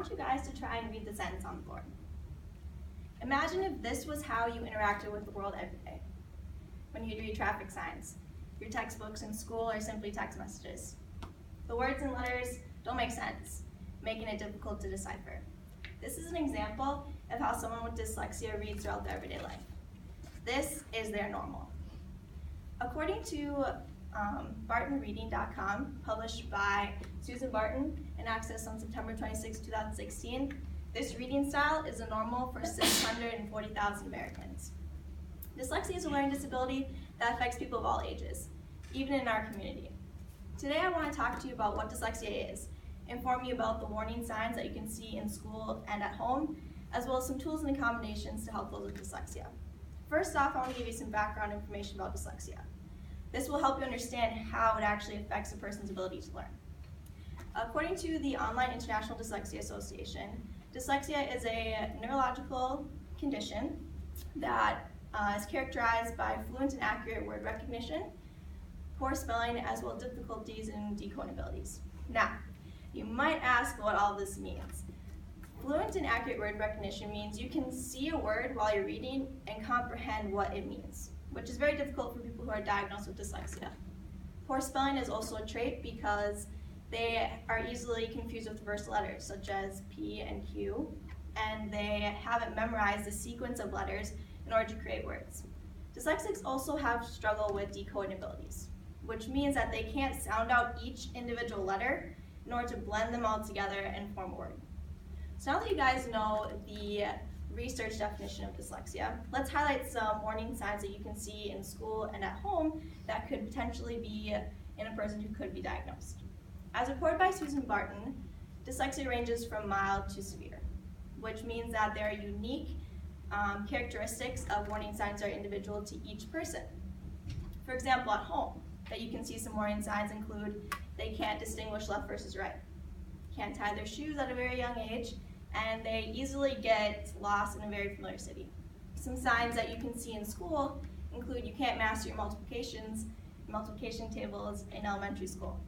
want you guys to try and read the sentence on the board. Imagine if this was how you interacted with the world every day. When you'd read traffic signs, your textbooks in school, or simply text messages. The words and letters don't make sense, making it difficult to decipher. This is an example of how someone with dyslexia reads throughout their everyday life. This is their normal. According to BartonReading.com, published by Susan Barton and accessed on September 26, 2016, this reading style is a normal for 640,000 Americans. Dyslexia is a learning disability that affects people of all ages, even in our community. Today I want to talk to you about what dyslexia is, inform you about the warning signs that you can see in school and at home, as well as some tools and accommodations to help those with dyslexia. First off, I want to give you some background information about dyslexia. This will help you understand how it actually affects a person's ability to learn. According to the Online International Dyslexia Association, dyslexia is a neurological condition that is characterized by fluent and accurate word recognition, poor spelling, as well as difficulties in decoding abilities. Now, you might ask what all this means. Fluent and accurate word recognition means you can see a word while you're reading and comprehend what it means, which is very difficult for people who are diagnosed with dyslexia. Poor spelling is also a trait because they are easily confused with reverse letters, such as P and Q, and they haven't memorized the sequence of letters in order to create words. Dyslexics also have struggle with decoding abilities, which means that they can't sound out each individual letter in order to blend them all together and form a word. So now that you guys know the research definition of dyslexia, let's highlight some warning signs that you can see in school and at home that could potentially be in a person who could be diagnosed. As reported by Susan Barton, dyslexia ranges from mild to severe, which means that there are unique characteristics of warning signs that are individual to each person. For example, at home, that you can see some warning signs include they can't distinguish left versus right, can't tie their shoes at a very young age, and they easily get lost in a very familiar city. Some signs that you can see in school include you can't master your multiplication tables in elementary school.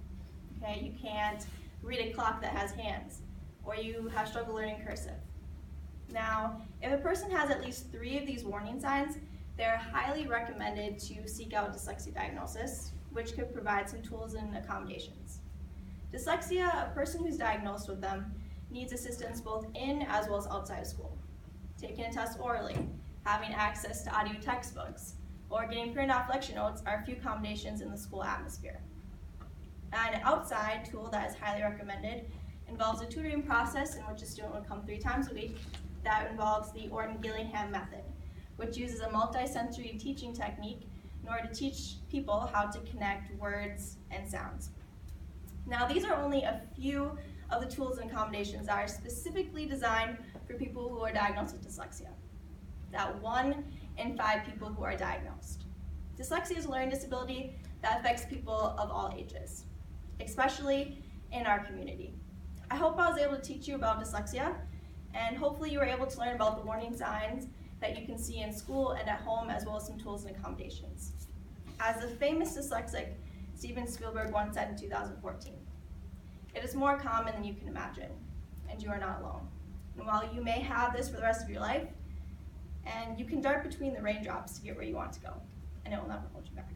Okay, you can't read a clock that has hands, or you have struggle learning cursive. Now, if a person has at least 3 of these warning signs, they're highly recommended to seek out a dyslexia diagnosis, which could provide some tools and accommodations. Dyslexia, a person who's diagnosed with them, needs assistance both in as well as outside of school. Taking a test orally, having access to audio textbooks, or getting printed off lecture notes are a few accommodations in the school atmosphere. An outside tool that is highly recommended involves a tutoring process in which a student would come 3 times a week that involves the Orton-Gillingham method, which uses a multi-sensory teaching technique in order to teach people how to connect words and sounds. Now, these are only a few of the tools and accommodations that are specifically designed for people who are diagnosed with dyslexia. That 1 in 5 people who are diagnosed. Dyslexia is a learning disability that affects people of all ages, especially in our community. I hope I was able to teach you about dyslexia, and hopefully you were able to learn about the warning signs that you can see in school and at home, as well as some tools and accommodations. As the famous dyslexic Steven Spielberg once said in 2014, "It is more common than you can imagine, and you are not alone. And while you may have this for the rest of your life, and you can dart between the raindrops to get where you want to go, and it will never hold you back."